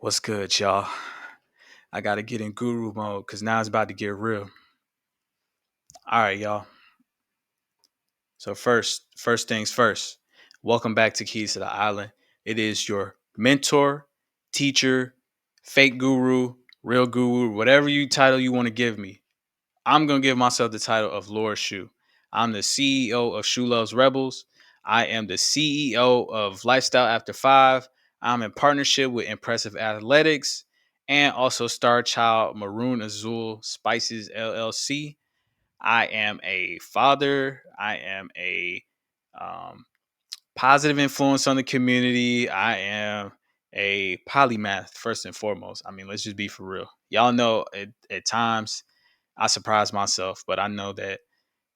What's good, y'all? I gotta get in guru mode because now it's about to get real. All right, y'all. So first things first. Welcome back to Keys to the Island. It is your mentor, teacher, fake guru, real guru, whatever you title you want to give me. I'm gonna give myself the title of Lord Shu. I'm the CEO of Shu Loves Rebels. I am the CEO of Lifestyle After Five. I'm in partnership with Impressive Athletics and also Star Child Maroon Azul Spices LLC. I am a father. I am a um, positive influence on the community. I am a polymath first and foremost. I mean, let's just be for real. Y'all know at times I surprise myself, but I know that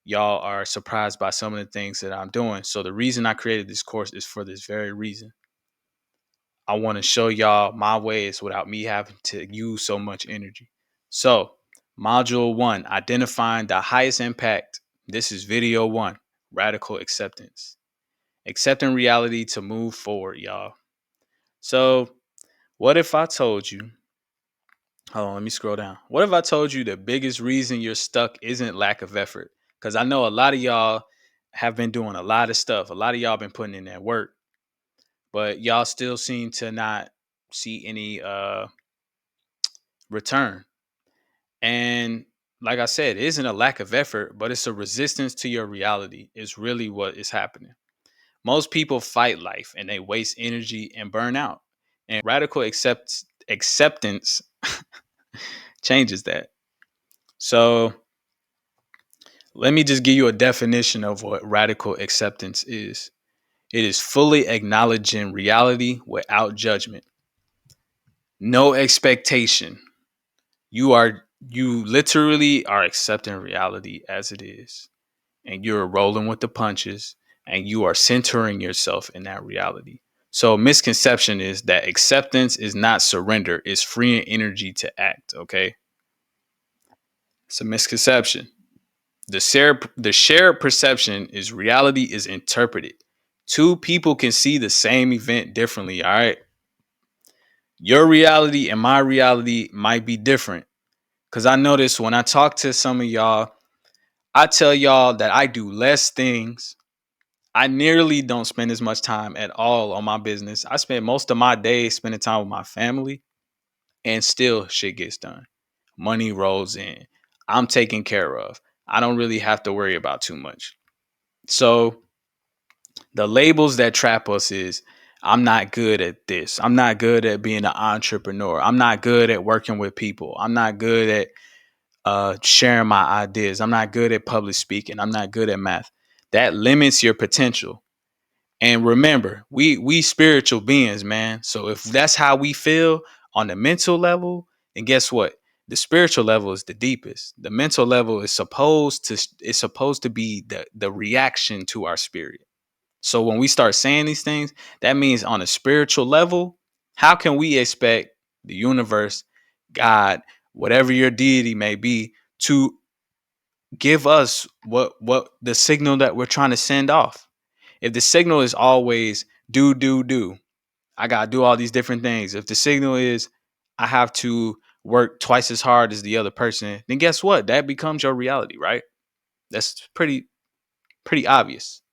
y'all are surprised by some of the things that I'm doing. So the reason I created this course is for this very reason. I want to show y'all my ways without me having to use so much energy. So, module 1, identifying the highest impact. This is video 1, radical acceptance. Accepting reality to move forward, y'all. So, what if I told you, hold on, let me scroll down. What if I told you the biggest reason you're stuck isn't lack of effort? Because I know a lot of y'all have been doing a lot of stuff. A lot of y'all been putting in that work, but y'all still seem to not see any return. And like I said, it isn't a lack of effort, but it's a resistance to your reality, is really what is happening. Most people fight life and they waste energy and burn out. And radical acceptance changes that. So let me just give you a definition of what radical acceptance is. It is fully acknowledging reality without judgment. No expectation. You literally are accepting reality as it is, and you're rolling with the punches, and you are centering yourself in that reality. So misconception is that acceptance is not surrender, it's freeing energy to act. Okay. It's a misconception. The shared perception is reality is interpreted. Two people can see the same event differently. All right. Your reality and my reality might be different. Cause I notice when I talk to some of y'all, I tell y'all that I do less things. I nearly don't spend as much time at all on my business. I spend most of my days spending time with my family, and still shit gets done. Money rolls in. I'm taken care of. I don't really have to worry about too much. So the labels that trap us is I'm not good at this. I'm not good at being an entrepreneur. I'm not good at working with people. I'm not good at sharing my ideas. I'm not good at public speaking. I'm not good at math. That limits your potential. And remember, we spiritual beings, man. So if that's how we feel on the mental level, then guess what? The spiritual level is the deepest. The mental level is supposed to be the reaction to our spirit. So when we start saying these things, that means on a spiritual level, how can we expect the universe, God, whatever your deity may be, to give us what the signal that we're trying to send off? If the signal is always do, I gotta do all these different things. If the signal is I have to work twice as hard as the other person, then guess what? That becomes your reality, right? That's pretty obvious.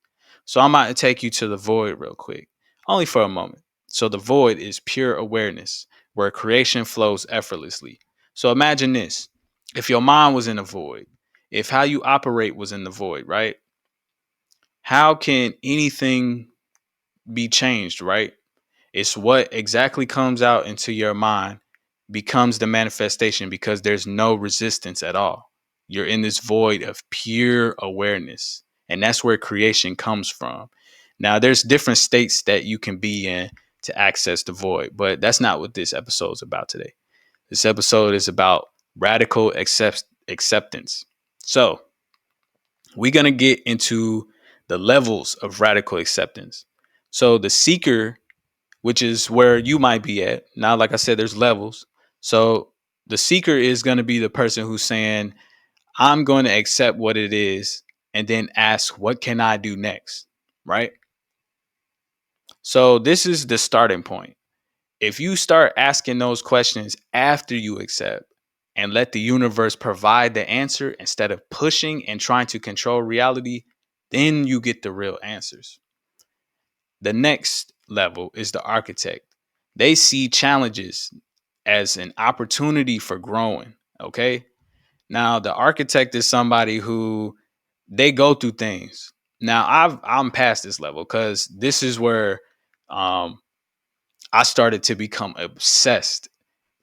So I'm about to take you to the void real quick, only for a moment. So the void is pure awareness where creation flows effortlessly. So imagine this. If your mind was in a void, if how you operate was in the void, right? How can anything be changed, right? It's what exactly comes out into your mind becomes the manifestation because there's no resistance at all. You're in this void of pure awareness. And that's where creation comes from. Now, there's different states that you can be in to access the void, but that's not what this episode is about today. This episode is about radical acceptance. So, we're going to get into the levels of radical acceptance. So, the seeker, which is where you might be at. Now, like I said, there's levels. So the seeker is going to be the person who's saying, I'm going to accept what it is and then ask, what can I do next? Right. So this is the starting point. If you start asking those questions after you accept and let the universe provide the answer instead of pushing and trying to control reality, then you get the real answers. The next level is the architect. They see challenges as an opportunity for growing. Okay. Now, the architect is somebody who they go through things. Now, I'm past this level because this is where um, I started to become obsessed.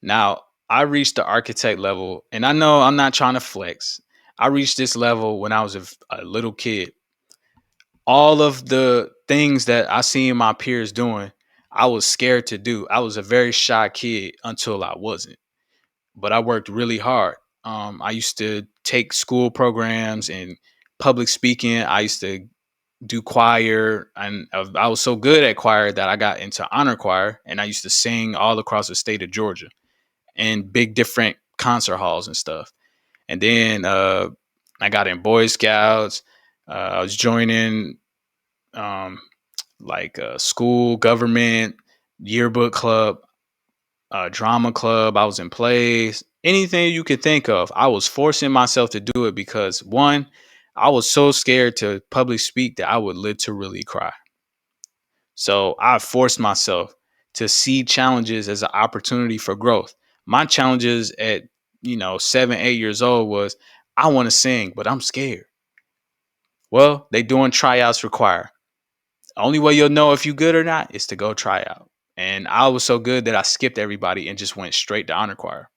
Now, I reached the architect level, and I know I'm not trying to flex. I reached this level when I was a little kid. All of the things that I seen my peers doing, I was scared to do. I was a very shy kid until I wasn't, but I worked really hard. I used to take school programs and public speaking. I used to do choir, and I was so good at choir that I got into honor choir, and I used to sing all across the state of Georgia in big different concert halls and stuff. And then I got in Boy Scouts. I was joining um, like school, government, yearbook club, drama club. I was in plays, anything you could think of. I was forcing myself to do it because one, I was so scared to public speak that I would literally cry. So I forced myself to see challenges as an opportunity for growth. My challenges at 7, 8 years old was I want to sing, but I'm scared. Well, they doing tryouts require. Only way you'll know if you good or not is to go try out. And I was so good that I skipped everybody and just went straight to honor choir.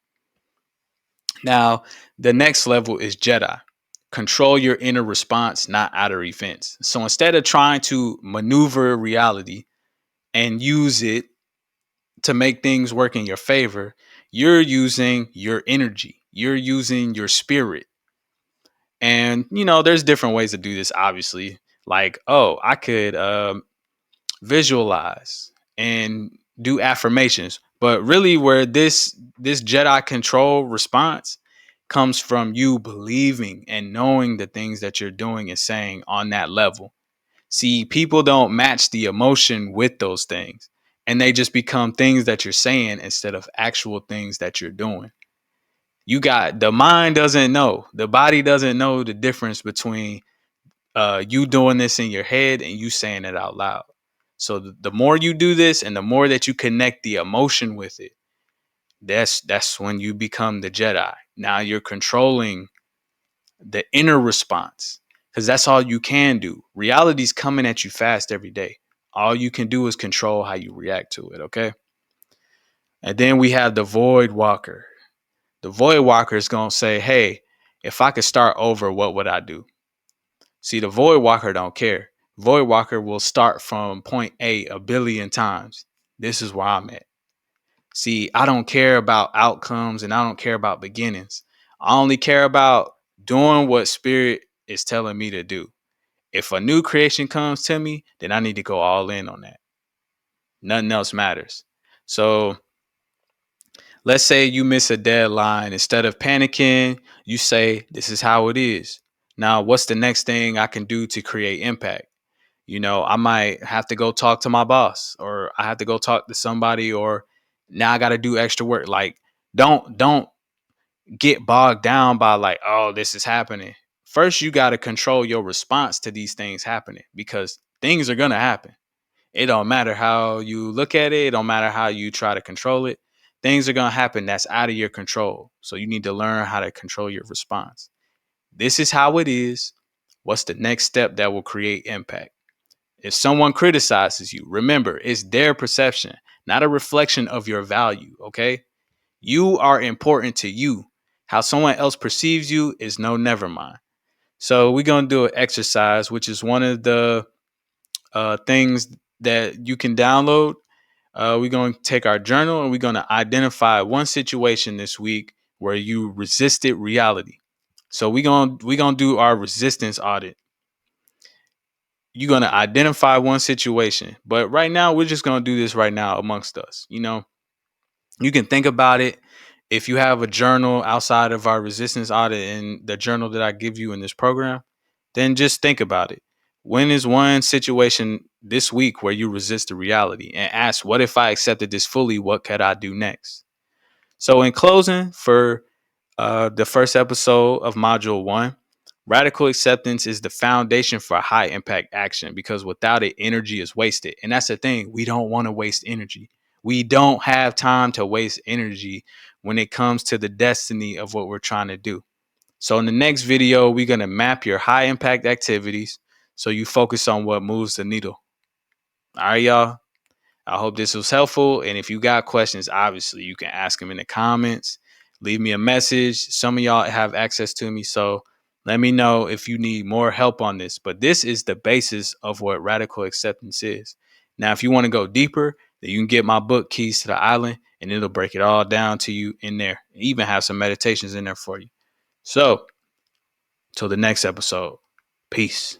Now, the next level is Jedi. Control your inner response, not outer events. So instead of trying to maneuver reality and use it to make things work in your favor, you're using your energy, you're using your spirit. And, there's different ways to do this, obviously. Like, oh, I could visualize and do affirmations. But really, where this Jedi control response comes from you believing and knowing the things that you're doing and saying on that level. See, people don't match the emotion with those things, and they just become things that you're saying instead of actual things that you're doing. You got the mind doesn't know, the body doesn't know the difference between you doing this in your head and you saying it out loud. So the more you do this and the more that you connect the emotion with it, that's when you become the Jedi. Now you're controlling the inner response because that's all you can do. Reality's coming at you fast every day. All you can do is control how you react to it, okay? And then we have the Void Walker. The Void Walker is going to say, hey, if I could start over, what would I do? See, the Void Walker don't care. Void Walker will start from point A billion times. This is where I'm at. See, I don't care about outcomes and I don't care about beginnings. I only care about doing what spirit is telling me to do. If a new creation comes to me, then I need to go all in on that. Nothing else matters. So let's say you miss a deadline. Instead of panicking, you say, this is how it is. Now, what's the next thing I can do to create impact? I might have to go talk to my boss, or I have to go talk to somebody, or now I got to do extra work. Like, don't get bogged down by like, oh, this is happening. First, you got to control your response to these things happening because things are going to happen. It don't matter how you look at it. It don't matter how you try to control it. Things are going to happen that's out of your control. So you need to learn how to control your response. This is how it is. What's the next step that will create impact? If someone criticizes you, remember, it's their perception, not a reflection of your value, okay? You are important to you. How someone else perceives you is no never mind. So we're going to do an exercise, which is one of the things that you can download. We're going to take our journal and we're going to identify one situation this week where you resisted reality. So we're gonna do our resistance audit. You're gonna identify one situation, but right now we're just gonna do this right now amongst us. You can think about it. If you have a journal outside of our resistance audit and the journal that I give you in this program, then just think about it. When is one situation this week where you resist the reality and ask, what if I accepted this fully? What could I do next? So, in closing, for the first episode of Module 1, radical acceptance is the foundation for high impact action because without it, energy is wasted. And that's the thing. We don't want to waste energy. We don't have time to waste energy when it comes to the destiny of what we're trying to do. So, in the next video, we're going to map your high impact activities so you focus on what moves the needle. All right, y'all. I hope this was helpful. And if you got questions, obviously you can ask them in the comments, leave me a message. Some of y'all have access to me. So let me know if you need more help on this. But this is the basis of what radical acceptance is. Now, if you want to go deeper, then you can get my book, Keys to the Island, and it'll break it all down to you in there. Even have some meditations in there for you. So till the next episode, peace.